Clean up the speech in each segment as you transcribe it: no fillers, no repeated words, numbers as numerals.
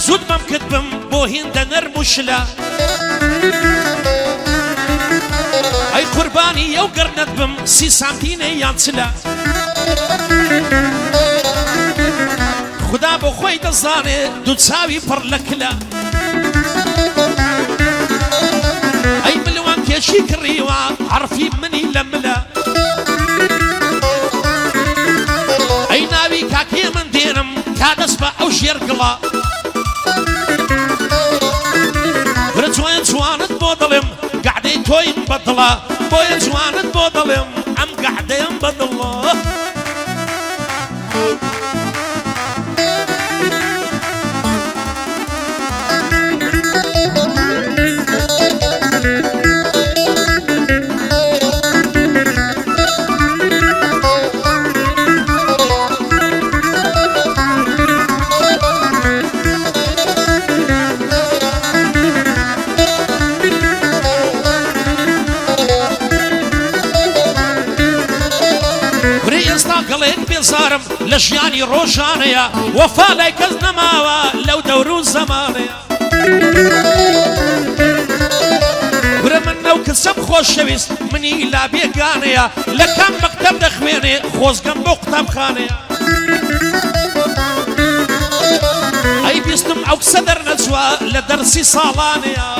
زود ممكن بم بوهين دنر مشلا اي قرباني يو قرنت بم 3 سانتيني يانسلا خدا بو خوي دزاني دو تساوي فرلكلا اي ملوان كيشي كريوا عرفي مني لملا اي ناوي كاكي من دينم كادسبا او شيرقلا برجوان جوانت بودلم قاعدين توين بدلا بوين جوانت بودلم ام قاعدين بدلا بيزارم لجياني روشانيا وفا لايك النماوة لو دورو زمانيا ورمنو كسب خوش شويس مني لا بيقانيا لكان مكتب دخويني خوز قنبو قطب خانيا اي بيستم اوك صدر نجوى لدرسي صالانيا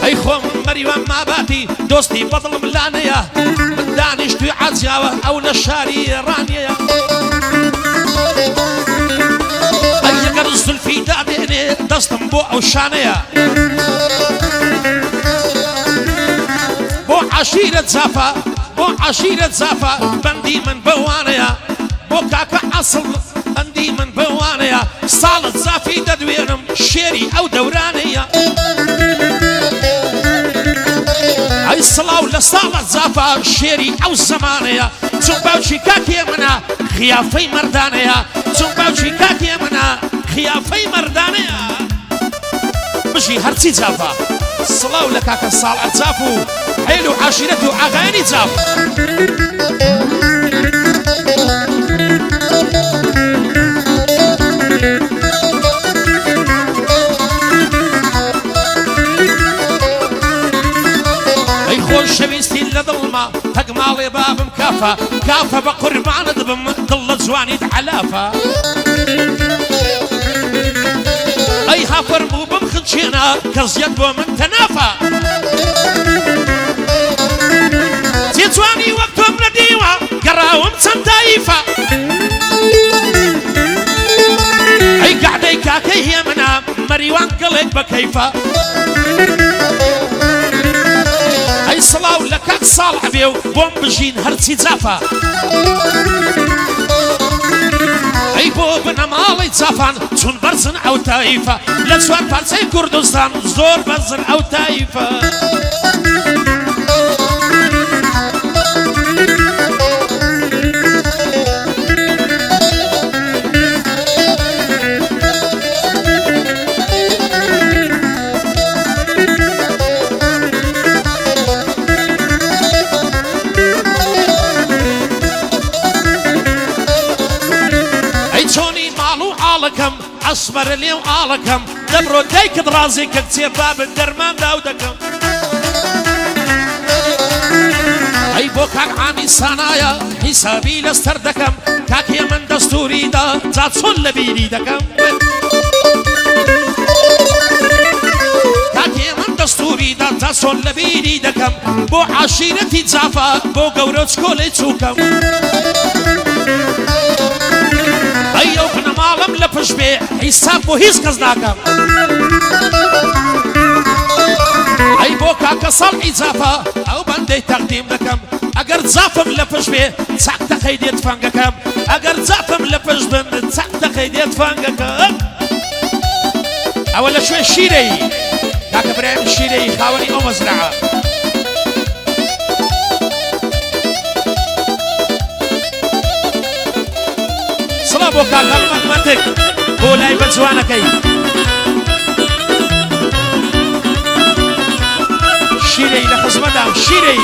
اي خوم مريوان ما باتي دوستي بطل ملانيا من دانش توي عزياوة او للشاري رانيا اي قرص في داديني دستم بو او شانيا بو عشيرة زافا بو عشيرة زافا بندي من بوانيا بو كاكا اصل بندي من بوانيا صالت زافي ددوينم شيري او دورانيا اي الصلاة لصالة زافا شيري او زمانيا تنباوشي كاكي منا خيافي مردانيا تنباوشي كاكي منا خيافي مردانيا بجي هرتي زافا الصلاة لكاكا صالة زافو حيلو عشيرته اغاني زافو شبيستي لظلمة تقمالي باب مكافة كافة بقربان دبم ضل زواني تعلافة اي هافر مو بمخدشينا كزيد بو من تنافة زيد زواني وقتهم نديوة قراوم سنتايفة اي قاعدي كاكي هي منا مريوان قلق بكيفة اي صلاة لكاك صالح بيو بوم بجين هرتي زافا اي بو بنا مالي زافان تون برزن او تايفة لسوان فارسي كردستان زور برزن او تايفة أصبر اليوم آلكم دبرو ديك درازي كتير باب الدرمان داودكم أي بوكاك عامي صنايا حسابي لستردكم كاكي من دستوري دا زاد صل بيريدكم كاكي من دستوري دا زاد صل بيريدكم بو عشيرتي زافا بو قوروش كولي تشوكم ايو بنا مالم لفش بي حساب بو هيز كزناكم اي بو كاكا صلعي زافا او بندي تقديم لكم اگر زافم لفش بي تساق تقيديت فانقكم اگر زافم لفش بند تساق تقيديت فانقكم اولا شوي شيري كاكا برايم الشيري خاوني او مزرعة صلابو كاكا المنطق بو لاي بزوانكي شيري لخص مدام شيري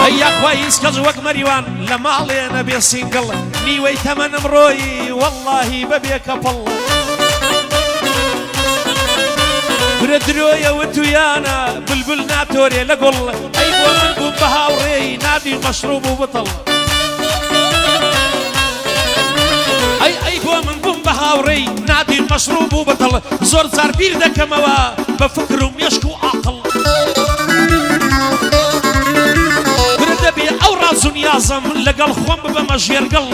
اي اخويس كز وەک مەریوان لە ماڵێ نەبێ سینگڵ نیوەی تەمەنم ڕۆیی وەڵڵاهی بەبێ کەپڵ برە درۆیە وتویانە بلبل ناتۆرێ لە گوڵ ئەی بۆ من بوو بە هاوڕێی نادی مەشروب و بتڵ ئەی بۆ من بووم بە هاوڕێی نادی مەشروب و بتڵ زۆر جار بیر دەکەمەوە بە فکر و مێشک و عاقڵ برە دەبێ ئەو ڕاز و نیازم لەگەڵ خۆم ببەمە ژێرگەڵ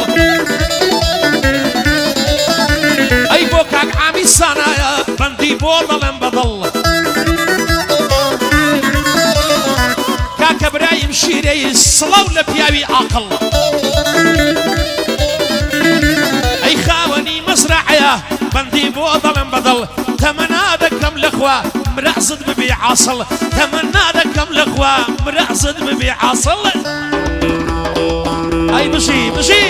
ئەی بۆ کاک عامی سانایە بەندی بۆ دەڵێم بەدڵ کاکە برایم شیرەی سڵاو لە پیاوی عاقڵ ئەی خاوەنی مەزرعەیە بەندی بۆ دەڵێم بەدڵ تەمەنا دەکەم لەخوا مرەعزت ببێ عاسڵ تەمەنا دەکەم لەخوا مرەعزت ببێ عاسڵ ئەی بژی بژی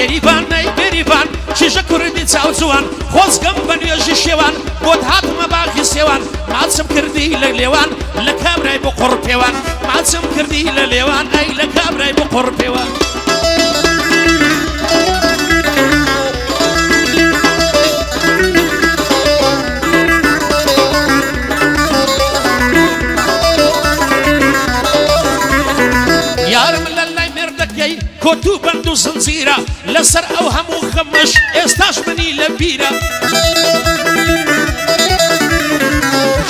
بێریبان نەی بێریبان چیژە کوردی چاوجوان خۆزگەم بە نوێژی شێوان بۆت هاتمە باخی سێوان ماچم کردی لە لێوان لە کابرای بۆ قوڕ پێوان ماچم کردی لە لێوان ئەی لە کابرای بۆ قوڕ پێوان یارم لە لای مێردەکەی کۆتو بەند و زنجیرە لەسەر ئەو هەموو خەمەش ئێستاش منی لە بیرە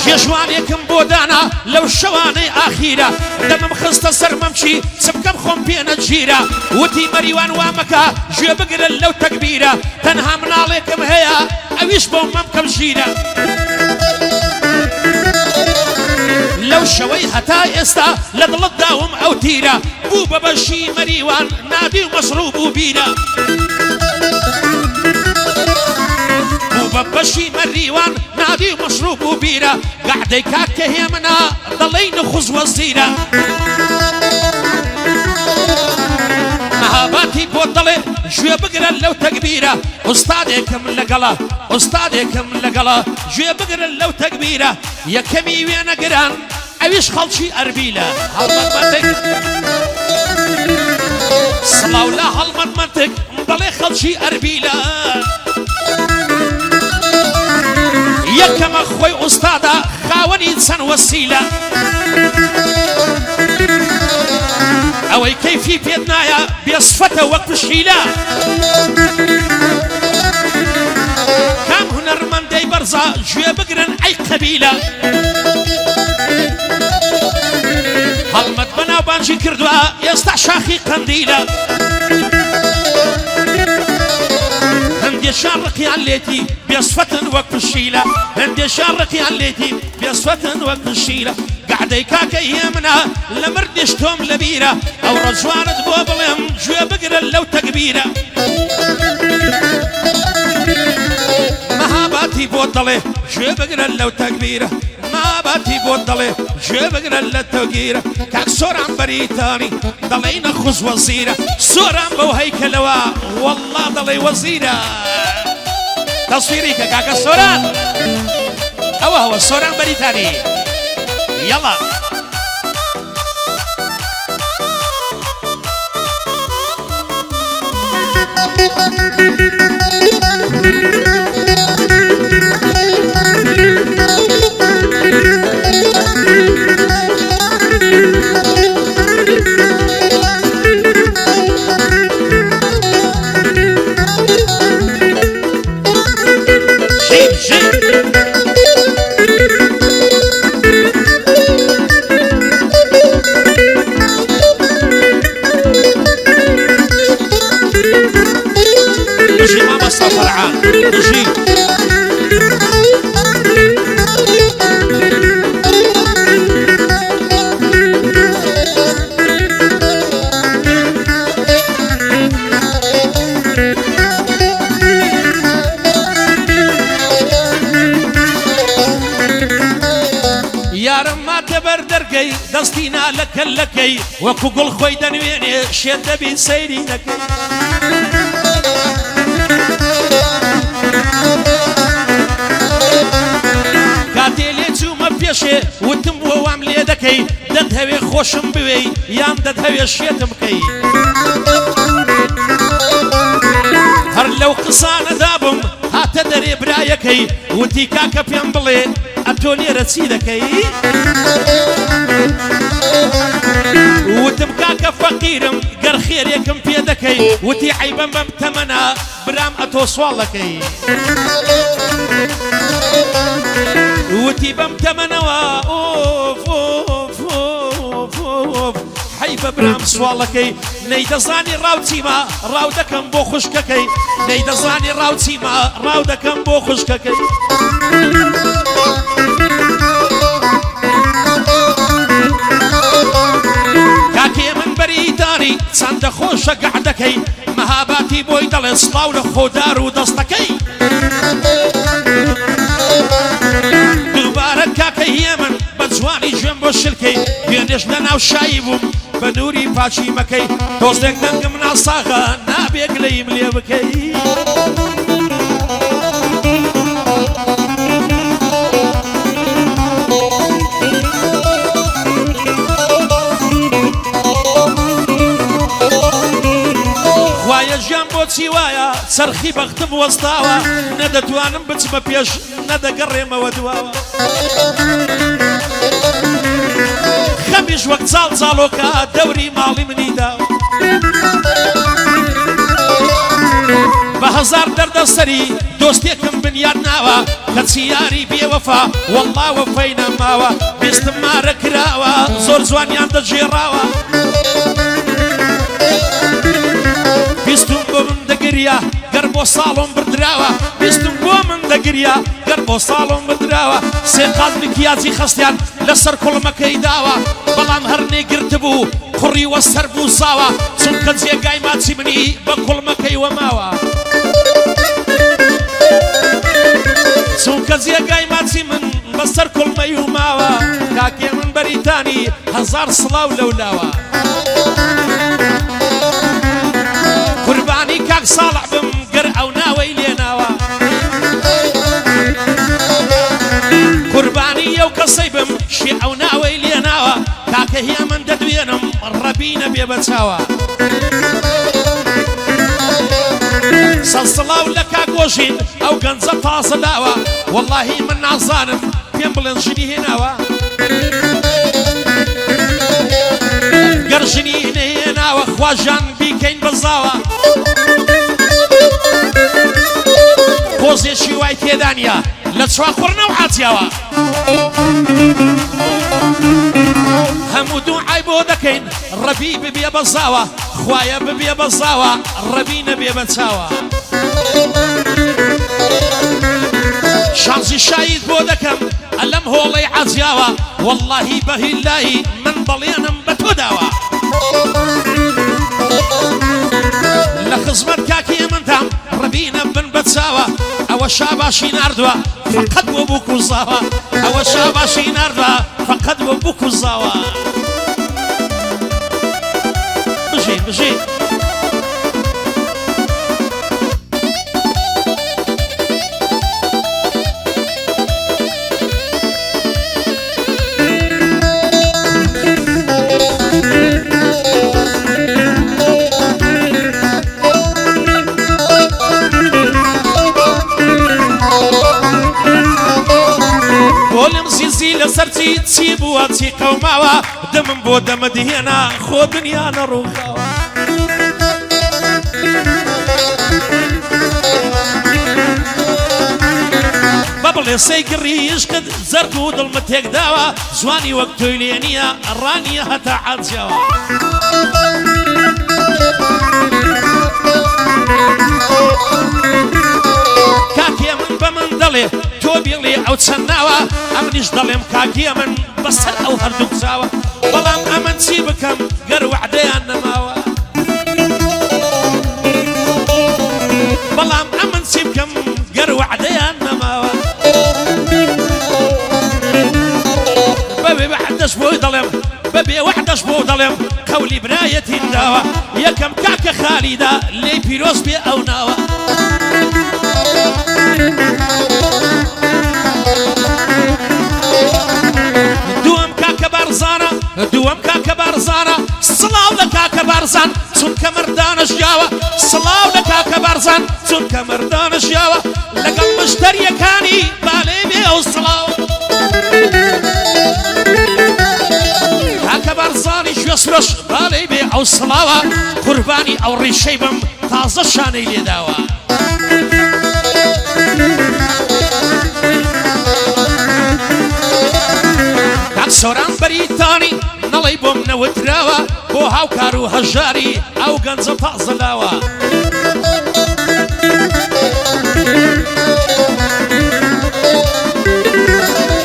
ژێژوانێکم بۆ دانا لەو شەوانەی ئاخیرە دەمم خستە سەر مەمچی چ بکەم خۆم پێنە گیرە وتی مەریوان وامەکە گوێ بگرن لەو تەکبیرە تەنها مناڵێکم هەیە ئەویش بۆ مەمکەم ژیرە لەو شەوەی هەتا ئێستا لە دڵت داوم ئەو تیرە بوو بە بەشی مەریوان نادی و مەشروب و بیرە بوو بە بەشی مەریوان نادی و مەشروب و بیرە گەعدەی کاکە هێمنە دەڵێی نەخوز وەزیرە مەهاباتی بۆ دەڵێ گوێ بگرن لەو تەکبیرە ئوستادێکم لەگەڵە ئوستادێکم لەگەڵە گوێ بگرن لەو تەکبیرە یەکەمی وێنەگران ئەویش خەڵکی ئەربیلە هەڵمەتمەتێک سڵاو لە هەڵمەتمەتێک دەڵێ خەڵکی ئەربیلە یەکەمە خۆی ئوستادە خاوەنی چەند وەسیلە ئەوەی کەیفی پێت نایە بێسفەتە وەک پشیلە کام هونەرمەندەی بەرزە گوێ بگرن ئەی قەبیلە هەڵمەت بەناوبانجی کردووە ئێستا شاخی قەندیلە هەندێشان ڕقیان لێتی بێسفەتن وەک پشیلە هەندێشان ڕقیان لێتی بێسفەتن وەک پشیلە گەعدەی کاکە هێمنە لە مردیش تۆم لە بیرە ئەو ڕەجوانت بۆ بڵێم گوێ بگرن لەو تەکبیرە مەهاباتی بۆ دەڵێ گوێ بگرن لەو تەکبیرە مەهاباتی بۆ دەڵێ گوێ بگرن لە تەکبیرە کاک سۆران بەریتانی دەڵێی نەخوز وەزیرە سۆران بەو هەیکەلەوە وەڵڵا دەڵێی وەزیرە تەسویری کە کاکە سۆران ئەوە هەوە سۆران بەریتانی يلا فرعان لەکەی دەستینا لە کەلەکەی وەکو گوڵ خۆی دەنوێنێ شێت دەبی سەیری نەکەی کاتێ لێ چوومە پێشێ وتم بۆ وام لێ دەکەی دەتهەوێ خۆشم بوێی یان دەتهەوێ شێتم بکەی هەر لەو قسانەدا بم هاتە دەرێ برایەکەی وتی کاکە پێم بڵێ ئەتۆ لێرە چی دەکەی وتم کاکە فەقیرم گەر خێرێکم پێ دەکەی وتی عەیبەم بەم تەمەنە برام ئەتۆ سوال دەکەی وتی بەم تەمەنەوە ئۆف ئۆف ئۆف ئۆف حەیبە برام سوالەکەی نەیدەزانی ڕاو چیمە ڕاو دەکەم بۆ خوشکەکەی نەیدەزانی ڕاو چیمە ڕاو دەکەم بۆ خوشکەکەی کاکێ من بەریداری چەندە خۆشە گەعدەکەی مەهاباتی بۆی دەڵێ سڵاو لە خۆدار و دەستەکەی دووبارە کاکە هیە من بە جوانی گوێم بۆ شلکەی وێنێش لە ناو شایی بووم بە نووری پاچیمەکەی تۆزێک دەنگم ناساغە نابێ گلەیم لێ بکەی خوایە ژیان بۆچی وایە چەرخی بەختم وەستاوە نەدەتوانم بچمە پێش نەدەگەڕێمەوە دواوە خەمیش وەک چاڵ چاڵۆکە دەوری ماڵی منی داوە بە هەزار دەردەسەری دۆستێکم بنیاد ناوە کەچی یاری بێوەفا وەڵڵا وەفەی نەماوە بێستم مارە کراوە زۆر جوانیان دەجێڕاوە بیستم بۆ من دەگریا گەر بۆ ساڵۆم بردراوە بیستم بۆ من دەگریا گەر بۆ ساڵۆم بردراوە سێ قات مکیاجی خەستیان لەسەر کوڵمەکەی داوە بەڵام هەر نێگرت بوو کوڕیوە سەر بوو ساوە چونکە جێگای ماچی منی بە کوڵمەکەی وەماوە چونکە جێگای ماچی من بەسەر کوڵمەی وماوە کاکێ من بەریتانی هەزار سڵاو لەولاوە قوربانی کاک ساڵح بم گەر ئەو ناوەی لێناوە قوربانی ئەو کەسەی بم شێ ئەو ناوەی لێناوە کاکە هیە من دەدوێنم ڕەبی نەبێ بەچاوە سەڵسڵاو لە کاگۆژین ئەو گەنجە تازە داوە وەڵڵاهی من نازانم پێم بڵێن ژنی هێناوە گەر ژنی نەهێناوە خواژان بیکەین بەزاوە پۆزێکی وای تێدانە لە چواخۆڕنە و عاتیاوە هەموو دوعای بۆ دەکەین ڕەبی ببێ بەزاوە خوایە ببێ بەزاوە ڕەبی نەبێ بەچاوە شانزی شاید بۆ دەکەم ئەلەم هۆڵەی عاتیاوە وەڵڵاهی بەهیلایی من بەڵێنم بە تۆ داوە لە خزمەت کاکی منتام ڕەبینە بن بەچاوە ئەوە شاباشی ناردووە فەقەت بۆ بوو کوزاوە ئەوە شاباشی ناردووە فەقەت بۆ بوو کوزاوە بژین بژین لەسەرچی چی بووە چی قەوماوە دەمم بۆ دەمەدهێنا خۆ دنیا نەڕووخاوە بە بڵێ سەی گڕیشکت زەرد و دڵمە تێکداوە جوانی وەک تۆی لێ نییە ڕانیە هەتا عاتیاوە کاکێ من بە من دەڵێ تۆ بێڵێ ئەو چەند ناوە ئەمنیش دەڵێم کاکیە من بەسەر ئەو هەردوو قساوە بەڵام ئەمن چی بکەم گەر وعدەیان نەماوە بەڵام ئەمن چی بکەم گەر وعدەیان نەماوە بەبێ بەحدەش بۆی دەڵێم قولي برايتي داوا يكم كاك خالدا لي بيروز بي او ناوا دوام كاك بارزانا دوام كاك بارزانا صلاو لكاك بارزان چون كمردانش جاوا صلاو لكاك بارزان چون كمردانش جاوا لقل مشتري كاني بالي بي او صلاو كاك بارزاني شو يسرش بالي بي او صلاوا قرباني او ريشيبم تازه شاني لي داوا كاك سوران بريتاني نڵی بۆم نەوتراوە بۆ هاوکار و هەژاری ئەو گەنجە تازەلاوە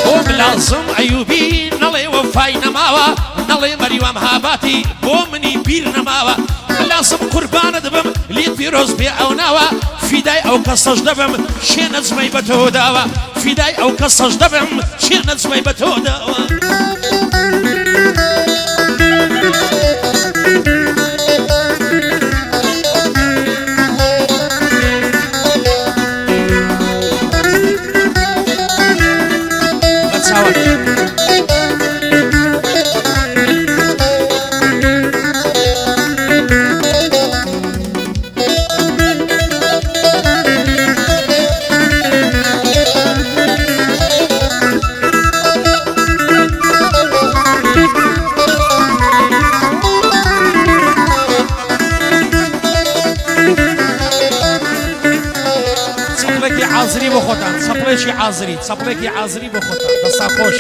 بۆ ملازم ئەیوبی نەڵێ وەفای نەماوە نەڵێ مەریوەم هاباتی بۆ منی بیر نەماوە ملازم قوربانت بم لیت پیرۆز بێ ئەو ناوە فیدای ئەو کەسەش دەبم شێنە جمەی بە تۆ داوە فیدای ئەو کەسەش دەبم شێنە جمەی بە تۆ داوە عازری بۆ خۆتان چەپڵێکی عازری چەپڵێکی عازری بۆ خۆتان دەستا خۆش